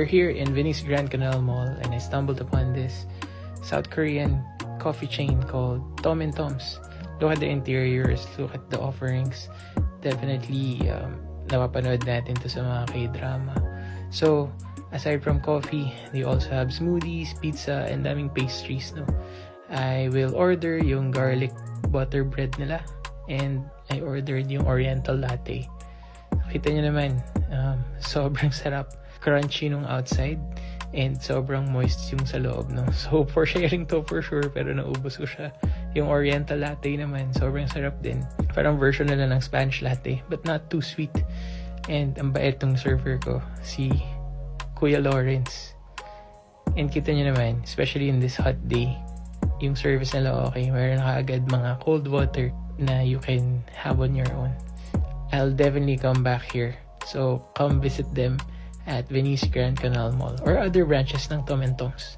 We're here in Venice Grand Canal Mall and I stumbled upon this South Korean coffee chain called Tom and Tom's. Look at the interiors, look at the offerings. Definitely napapanood natin to sa mga K-drama. So, aside from coffee, they also have smoothies, pizza, and daming pastries, no? I will order yung garlic butter bread nila and I ordered yung oriental latte. Kita nyo naman, sobrang sarap. Crunchy nung outside and sobrang moist yung sa loob, no? So, for sharing to for sure, pero naubos ko siya. Yung oriental latte naman, sobrang sarap din. Parang version nila ng Spanish latte, but not too sweet. And ang bait ng server ko, si Kuya Lawrence. And kita nyo naman, especially in this hot day, yung service nila okay. Meron ka agad mga cold water na you can have on your own. I'll definitely come back here. So, come visit them at Venice Grand Canal Mall or other branches ng Tom and Tom's.